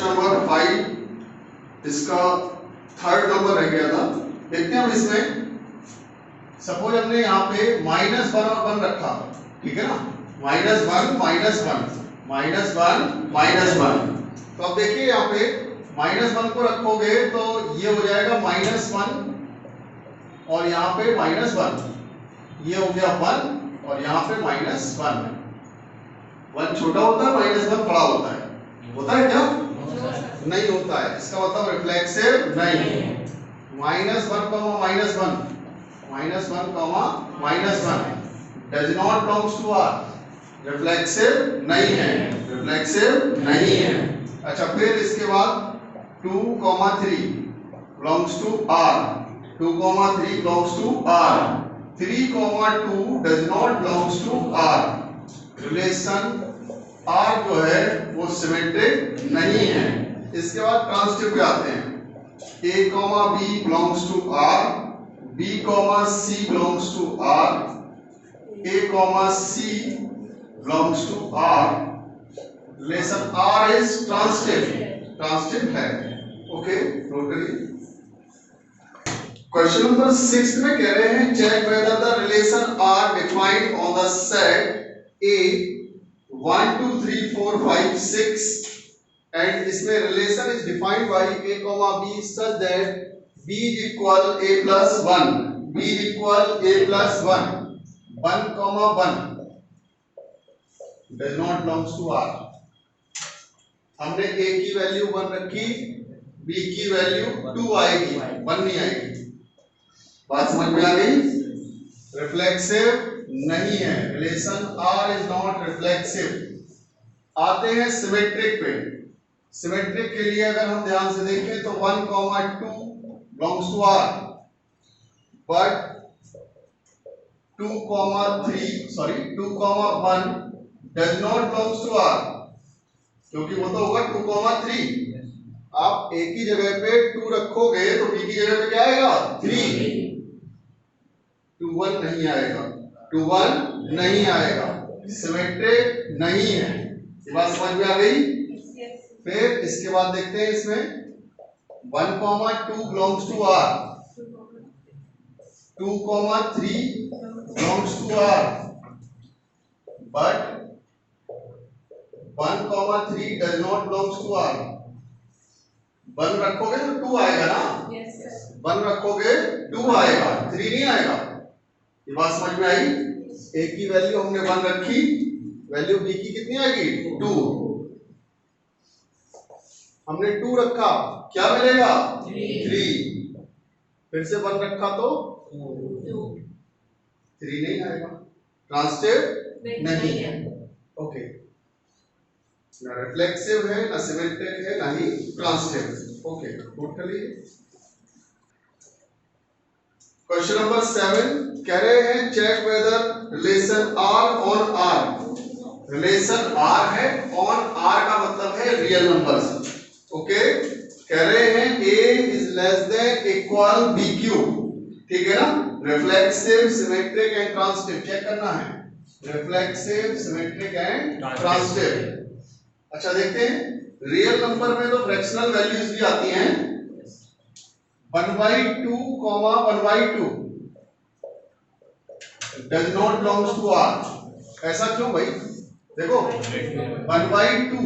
Number 5 इसका third number रह गया था। देखते हैं हम इसमें, सपोज हमने यहाँ पे -1 और 1 रखा, ठीक है ना, -1 -1 -1 तो अब देखिए यहाँ पे -1 को रखोगे तो ये हो जाएगा -1 और यहाँ पे -1, ये हो गया 1 और यहाँ पे -1 है। 1 छोटा होता है, -1 बड़ा होता है क्या? नहीं होता है, इसका मतलब रिफ्लेक्सिव नहीं है। -1, -1 does not belongs to R, reflexive नहीं है, रिफ्लेक्सिव नहीं है। अच्छा, फिर इसके बाद 2, 3 belongs to R, 2, 3 belongs to R, 3, 2 does not belongs to R. Relation R जो है वो सिमेट्रिक नहीं है। इसके बाद ट्रांसिटिव पे आते हैं, A, B belongs to R, B, C belongs to R, A, C belongs to R. Relation R is transitive है, okay, note करिए। क्वेश्चन नंबर 6 में कह रहे हैं check whether the relation R defined on the set A 1 2 3 4 5 6 and इसमें relation is defined by A, B such that B is equal A plus 1, B is equal A plus 1, 1, 1 does not belongs to R। हमने A की value 1 रखी, B की value 2 आएगी, 1 नहीं आएगी। बात समझ में आ गई? रिफ्लेक्सिव नहीं है, relation R is not reflexive। आते हैं सिमेट्रिक पे। सिमेट्रिक के लिए अगर हम ध्यान से देखें तो 1, 2 belongs to R, but 2, 1 does not belongs to R, क्योंकि वो तो होगा 2, 3। आप A की जगह पे 2 रखोगे तो B की जगह पे क्या आएगा? 3। 2, 1 नहीं आएगा, 2, 1 नहीं आएगा, सिमेट्रिक नहीं है। ये बात समझ में आ गई? फिर इसके बाद देखते हैं इसमें 1, 2 belongs to R, 2, 3 belongs to R, but 1, 3 does not belongs to R। 1 रखोगे तो 2 आएगा ना? 1 रखोगे 2 आएगा, 3 नहीं आएगा। ये बात समझ में आई? A की वैल्यू हमने 1 रखी, वैल्यू B की कितनी आएगी? 2। हमने 2 रखा, क्या मिलेगा? 3। फिर से 1 रखा तो 3 नहीं आएगा, ट्रांसिटिव नहीं है, ओके। ना रिफ्लेक्सिव है, ना सिमेट्रिक है, ना ही ट्रांसिटिव, ओके। नोट कर लीजिए। क्वेश्चन नंबर 7 कह रहे हैं check whether relation R on R। Relation R है, ऑन R का मतलब है रियल नंबर्स, ओके। कह रहे हैं A is less than equal BQ, ठीक है ना। Reflexive, symmetric and transitive check करना है, रिफ्लेक्सिव, सिमेट्रिक एंड ट्रांसिटिव। अच्छा, देखते हैं रियल नंबर में तो फ्रैक्शनल वैल्यूज भी आती हैं। 1/2, 1/2 does not belongs to R। ऐसा क्यों भाई? देखो 1/2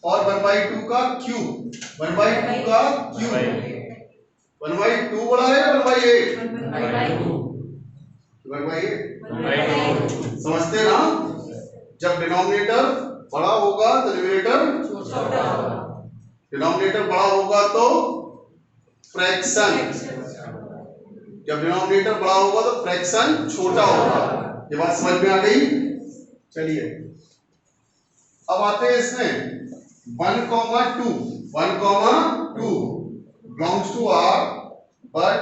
और 1/2 का क्यूब, 1/2 का क्यूब, 1/2 बड़ा है या 1/8? 1/8 समझते ना। जब डिनोमिनेटर बड़ा होगा तो न्यूमरेटर छोटा होगा, डिनोमिनेटर बड़ा होगा तो फ्रैक्शन, जब डिनोमिनेटर बड़ा होगा तो फ्रैक्शन छोटा होगा। ये बात समझ में आ गई? चलिए अब आते हैं इसमें 1, 2 belongs to R, but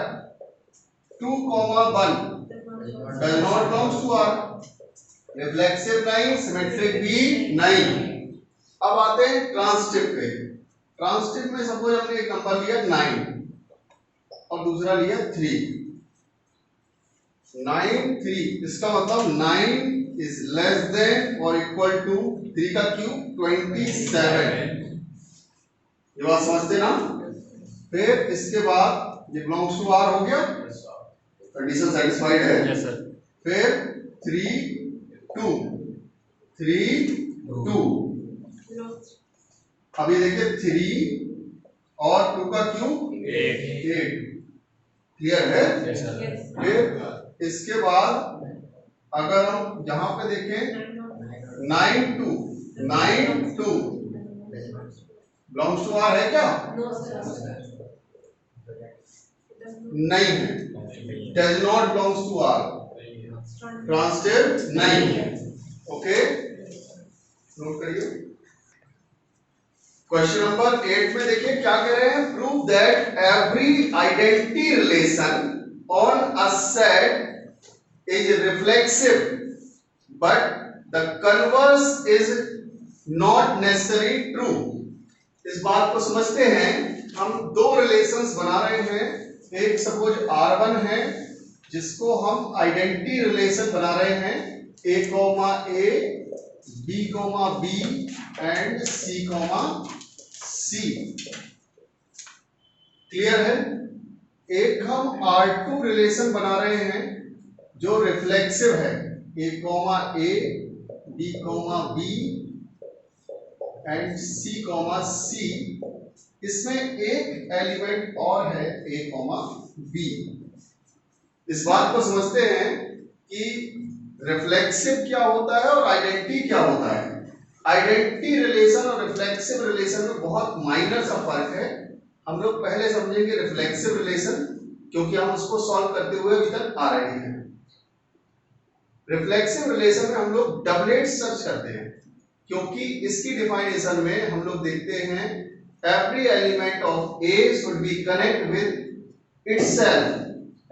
2, 1 does not belongs to R। Reflexive नहीं, सिमेट्रिक भी नहीं। अब आते हैं ट्रांसिटिव पे। ट्रांसिटिव में सपोज हमने एक नंबर लिया 9 और दूसरा लिया 3, 9, 3, इसका मतलब 9 इज लेस देन और इक्वल टू 3 का क्यूब 27। ये बात समझते ना। फिर इसके बाद ये बिलोंग्स टू आर हो गया, कंडीशन सेटिस्फाइड है। Yes sir. फिर 3 2 3 2, अभी देखिए 3 और 2 का क्यूब 8, क्लियर है। Yes sir. फिर इसके बाद अगर हम यहाँ पे देखें 9 2 बिलोंग्स टू आर है क्या? नहीं है, does not belongs to R, transitive नहीं है। ओके, नोट करिए। क्वेश्चन नंबर 8 में देखिए क्या कह रहे हैं, prove that every identity relation on a set is reflexive but the converse is not necessary true. इस बात को समझते हैं, हम दो रिलेशंस बना रहे हैं। एक सपोज R1 है जिसको हम आइडेंटिटी रिलेशन बना रहे हैं, A, A, B, B and C, C। Clear है। एक हम R2 रिलेशन बना रहे हैं जो रिफ्लेक्सिव है, A, B, एंड C। इसमें एक एलिमेंट और है A, B। इस बात को समझते हैं कि रिफ्लेक्सिव क्या होता है और आइडेंटिटी क्या होता है। आइडेंटिटी रिलेशन और रिफ्लेक्सिव रिलेशन में बहुत माइनर सा फर्क है। हम लोग पहले समझेंगे रिफ्लेक्सिव रिलेशन, क्योंकि हम उसको सॉल्व करते हुए अभी तक आ रहे हैं। रिफ्लेक्सिव रिलेशन में हम लोग डबलेट सर्च करते हैं, क्योंकि इसकी डिफाइनेशन में हम लोग देखते हैं every element of A should be connect with itself,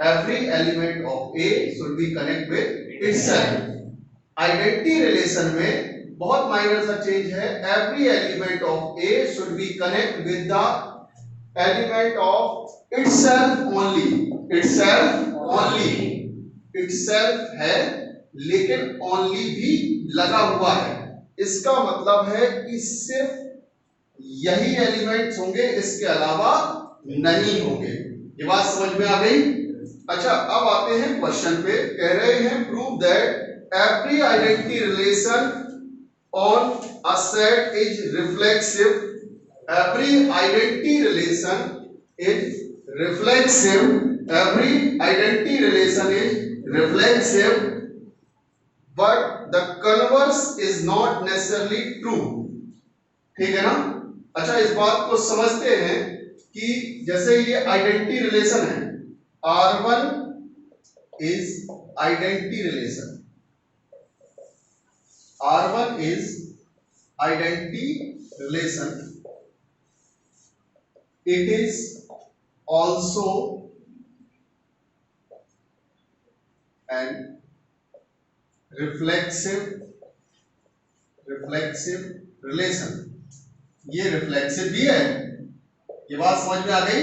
every element of A should be connect with itself. Identity relation में बहुत माइनर सा चेंज है, every element of A should be connect with the element of itself only. Itself है लेकिन only भी लगा हुआ है। इसका मतलब है कि सिर्फ यही एलिमेंट्स होंगे, इसके अलावा नहीं होंगे। ये बात समझ में आ गई। अच्छा, अब आते हैं क्वेश्चन पे। कह रहे हैं prove that every identity relation on a set is reflexive. Every identity relation is reflexive, every identity relation is reflexive but the converse is not necessarily true। ठीक है ना। अच्छा, इस बात को समझते हैं कि जैसे ये आइडेंटिटी रिलेशन है, R1 is identity relation, R1 is identity relation, it is also an reflexive relation. ये रिफ्लेक्सिव भी है, ये बात समझ में आ गई।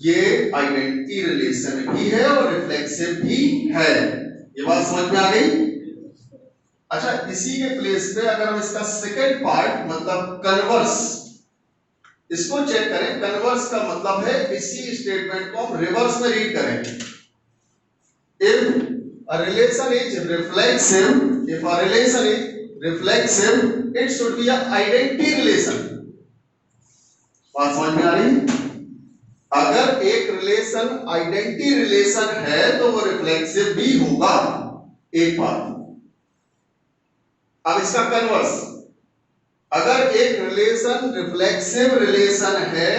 ये आइडेंटिटी रिलेशन भी है और रिफ्लेक्सिव भी है, ये बात समझ में आ गई। अच्छा, इसी के प्लेस पे अगर हम इसका सेकेंड पार्ट मतलब कन्वर्स, इसको चेक करें। कन्वर्स का मतलब है इसी स्टेटमेंट को हम रिवर्स में रीड करें। If a relation is reflexive, if a relation is reflexive, it should be a identity relation। बात समझ में आ रही। अगर एक रिलेशन आइडेंटिटी रिलेशन है तो वो रिफ्लेक्सिव भी होगा, एक बात। अब इसका कन्वर्स, अगर एक रिलेशन रिफ्लेक्सिव रिलेशन है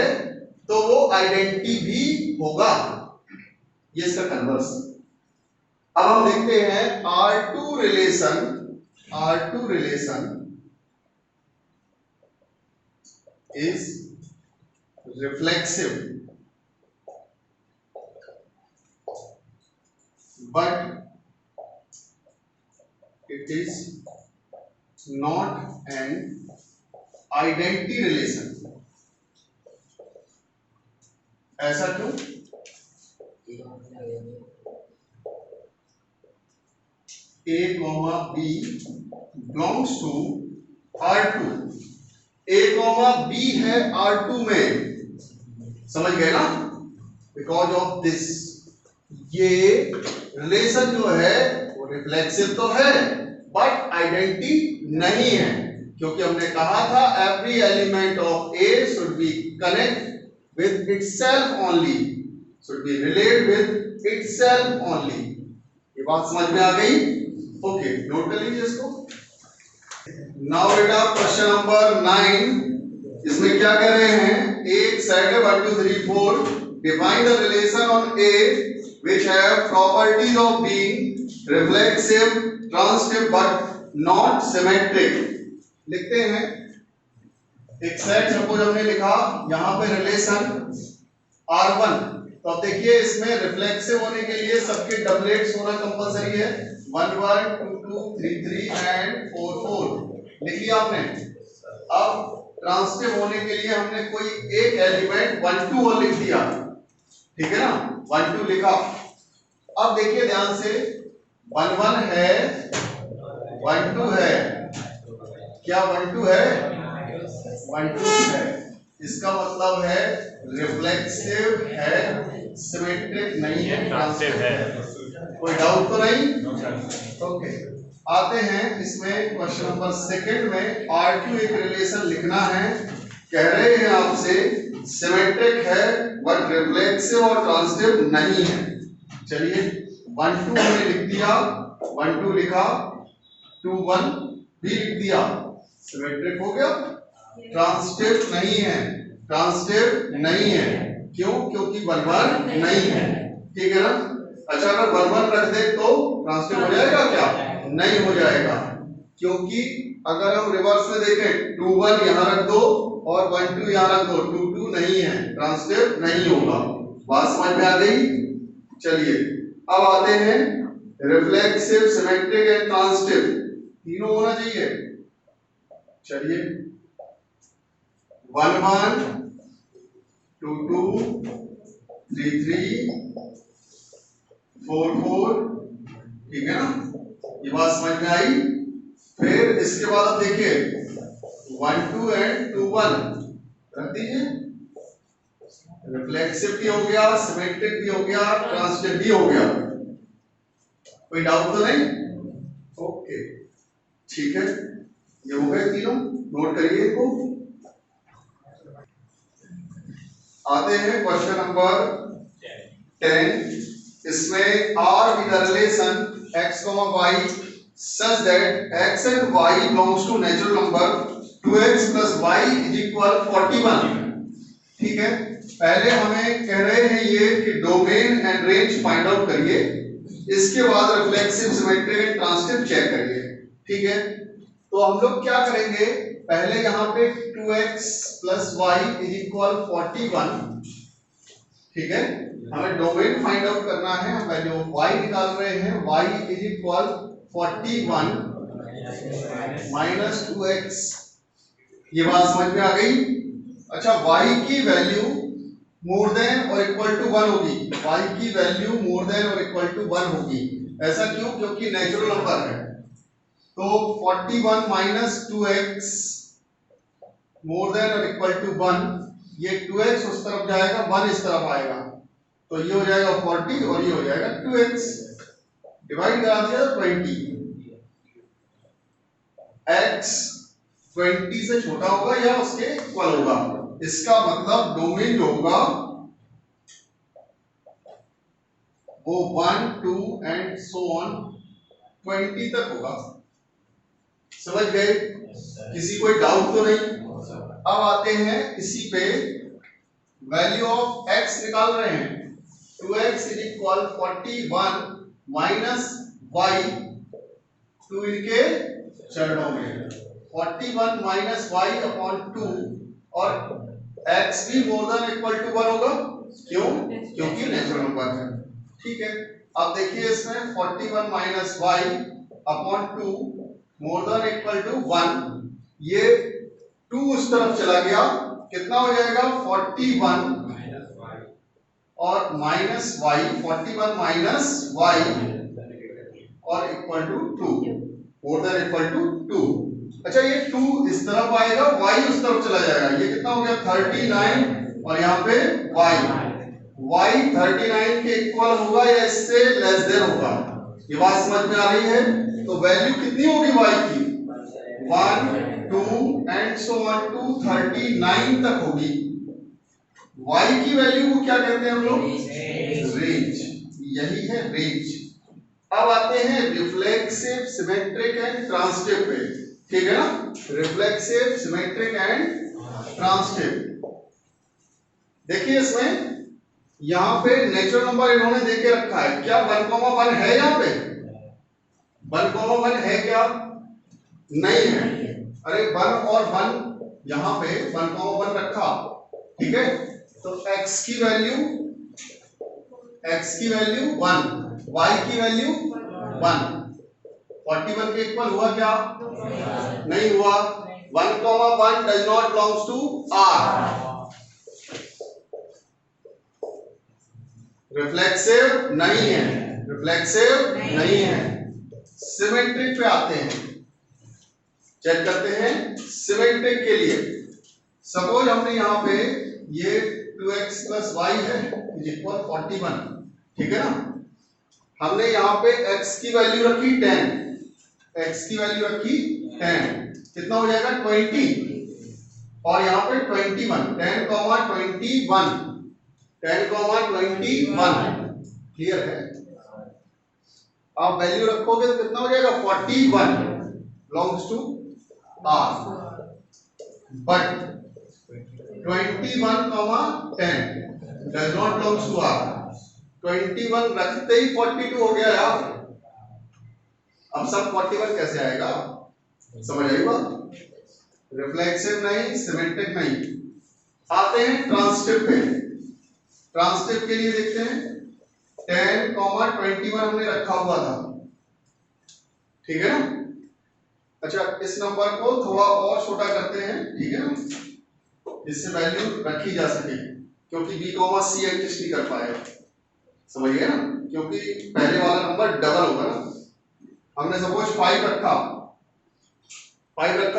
तो वो आइडेंटिटी भी होगा, ये इसका कन्वर्स। अब हम देखते हैं R2 relation is reflexive but it is not an identity relation. ऐसा क्यों? A, B belongs to R2, a comma b है R2 में, समझ गए ना? बिकॉज ऑफ दिस ये रिलेशन जो है वो रिफ्लेक्सिव तो है बट आइडेंटिटी नहीं है, क्योंकि हमने कहा था every element of A should be connect with itself only, should be relate with itself only. ये बात समझ में आ गई? ओके, नोट कर लीजिए इसको। नाउ बेटा क्वेश्चन नंबर 9, इसमें क्या कह रहे हैं? एक सेट है 1 2 3 4, define the relation on A which have properties of being reflexive, transitive but not symmetric। लिखते हैं एक सेट, सपोज हमने लिखा यहां पे रिलेशन R1, तो अब देखिए इसमें रिफ्लेक्सिव होने के लिए सबके डबलेट्स होना कंपलसरी है, 1 1 2 2 3 3 एंड 4 4 लिख लिया आपने। अब ट्रांसिटिव होने के लिए हमने कोई एक एलिमेंट 1 2 और लिख दिया, ठीक है ना? 1 2 लिखा। अब देखिए ध्यान से 1 1 है 1 2 है, क्या 1 2 है? 1 2 है, इसका मतलब है रिफ्लेक्सिव है, सिमेट्रिक नहीं है, ट्रांसिटिव है। कोई डाउट तो नहीं? ओके, आते हैं इसमें क्वेश्चन नंबर 2 में। R2 एक रिलेशन लिखना है, कह रहे हैं आपसे सिमेट्रिक है बट रिफ्लेक्सिव और ट्रांसिटिव नहीं है। चलिए 1 2 हमने लिख दिया, 1 2 लिखा, 2 1 भी लिख दिया, सिमेट्रिक हो गया। ट्रांसिटिव नहीं है, ट्रांसिटिव नहीं है, क्यों? क्योंकि 1 1 नहीं है, ठीक है ना? अच्छा, अगर 1 1 रख दे तो ट्रांसिटिव हो जाएगा क्या? नहीं हो जाएगा, क्योंकि अगर हम रिवर्स में देखें 2 1 यहां रख दो और 1 2 यहां रख दो, 2 2 नहीं है, ट्रांसिटिव नहीं होगा। बात समझ में आ गई? चलिए अब आते हैं रिफ्लेक्सिव, सिमेट्रिक एंड ट्रांसिटिव, तीनों होना चाहिए। चलिए 1 1 2 2 3 3 4 4, ठीक है ना? ये बात समझ में आई? फिर इसके बाद अब देखिए 1 2 एंड 2 1 रख दीजिए, रिफ्लेक्सिव भी हो गया, सिमेट्रिक भी हो गया, ट्रांसिटिव भी हो गया। कोई डाउट तो नहीं? ओके, ठीक है, ये हो गए तीनों, नोट करिए इनको। आते हैं क्वेश्चन नंबर 10, इसमें R with the relation x, y such that x and y belongs to natural number 2x plus y is equal 41, ठीक है? पहले हमें कह रहे हैं ये कि domain and range find out करिए, इसके बाद reflexive, symmetric and transitive check करिए, ठीक है? तो हम लोग क्या करेंगे, पहले यहाँ पे 2x plus y is equal 41, ठीक है? हमें डोमेन फाइंड आउट करना है, हम वैल्यू y निकाल रहे हैं, y is equal 41 minus 2x, ये बात समझ में आ गई? अच्छा, y की वैल्यू मोर देन और इक्वल टू 1 होगी, y की वैल्यू मोर देन और इक्वल टू 1 होगी। ऐसा क्यों? क्योंकि नेचुरल नंबर है। तो 41 माइनस 2x मोर देन और इक्वल टू 1, ये 2x उस तरफ जाएगा, 1 इस तरफ आएगा, तो ये हो जाएगा 40 और ये हो जाएगा 2x, डिवाइड करा दिया 20, x 20 से छोटा होगा या उसके इक्वल होगा, इसका मतलब डोमेन जो होगा वो 1 2 एंड सो ऑन 20 तक होगा। समझ गए? किसी कोई डाउट तो नहीं? अब आते हैं इसी पे, वैल्यू ऑफ x निकाल रहे हैं, 2x is equal 41 minus y, 2 इनके चरणों में, 41 माइनस y अपॉन 2, और x भी मोर देन इक्वल टू 1 होगा, क्यों? क्योंकि नेचुरल नंबर है, ठीक है? अब देखिए इसमें 41 minus y upon 2 more than equal to 1, ये 2 उस तरफ चला गया, कितना हो जाएगा 41 और माइनस y, 41 माइनस y और equal to 2, more than equal to 2, अच्छा ये 2 इस तरफ आएगा, y उस तरफ चला जाएगा, ये कितना हो गया 39 और यहाँ पे y 39 के इक्वल होगा या इससे लेस देन होगा, ये बात समझ में आ रही है। तो वैल्यू कितनी होगी y की 1 2 एंड सो ऑन टू 39 तक होगी। y की वैल्यू को क्या कहते हैं हम लोग, रेंज, यही है रेंज। अब आते हैं रिफ्लेक्सिव, सिमेट्रिक एंड ट्रांजिटिव पे, ठीक है ना, रिफ्लेक्सिव, सिमेट्रिक एंड ट्रांजिटिव। देखिए इसमें यहाँ पे नेचुरल नंबर इन्होंने दे के रखा है, क्या 1,1 है यहाँ पे, 1,1 है क्या, नहीं है। अरे 1 और 1 यहाँ पे 1,1 रखा, ठीक है, तो x की वैल्यू 1, y की वैल्यू 1, 41 के इक्वल हुआ क्या, नहीं हुआ। 1,1 does not belongs to R, reflexive नहीं है, रिफ्लेक्सिव नहीं है। सिमेट्रिक पे आते हैं, चेक करते हैं सिमेट्रिक के लिए। सपोज हमने यहाँ पे ये 2x + y है इक्वल 41, ठीक है ना, हमने यहाँ पे x की वैल्यू रखी 10, x की वैल्यू रखी 10, कितना हो जाएगा 20 और यहाँ पे 21, 10,21 क्लियर है। आप वैल्यू रखोगे तो कितना हो जाएगा 41 belongs to R, but 21,10 does not belongs to R। 21 रखते ही 42 हो गया यार, अब सब 41 कैसे आएगा, समझ आई बात। रिफ्लेक्सिव नहीं, सिमेट्रिक नहीं। आते हैं ट्रांजिटिव पे, ट्रांजिटिव के लिए देखते हैं 10,21 हमने रखा हुआ था, ठीक है ना। अच्छा इस नंबर को थोड़ा और छोटा करते हैं, ठीक है ना, इससे वैल्यू रखी जा सके, क्योंकि b, c एडजस्ट नहीं कर पाएगा, समझिए ना, क्योंकि पहले वाला नंबर डबल होगा ना। हमने सपोज 5 रखा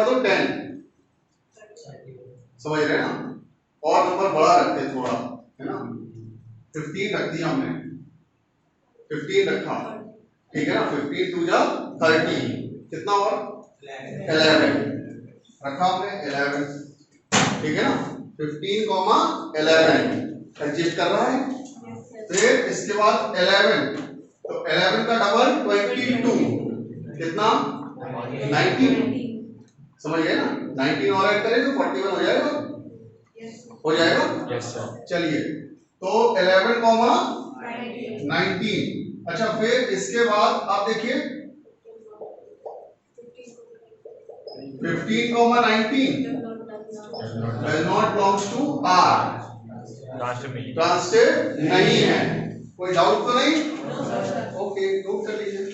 तो 10, समझ रहे हैं ना, और नंबर बड़ा रखते हैं थोड़ा, है ना, 15 रख दिया हमने, 15 रखा, ठीक है ना, 15 2 जा 30, कितना और 11 रखा हमने, 11, ठीक है ना, 15,11 एग्जिट कर रहा है। फिर इसके बाद 11, तो 11 का डबल 22, कितना 19, समझ गए ना, 19 और ऐड करें तो 41 हो जाएगा, हो जाएगा, यस सर। चलिए तो 11,19। अच्छा फिर इसके बाद आप देखिए 15,19 does not belongs to R, transitive नहीं है। कोई डाउट तो नहीं, ओके नोट कर लीजिए।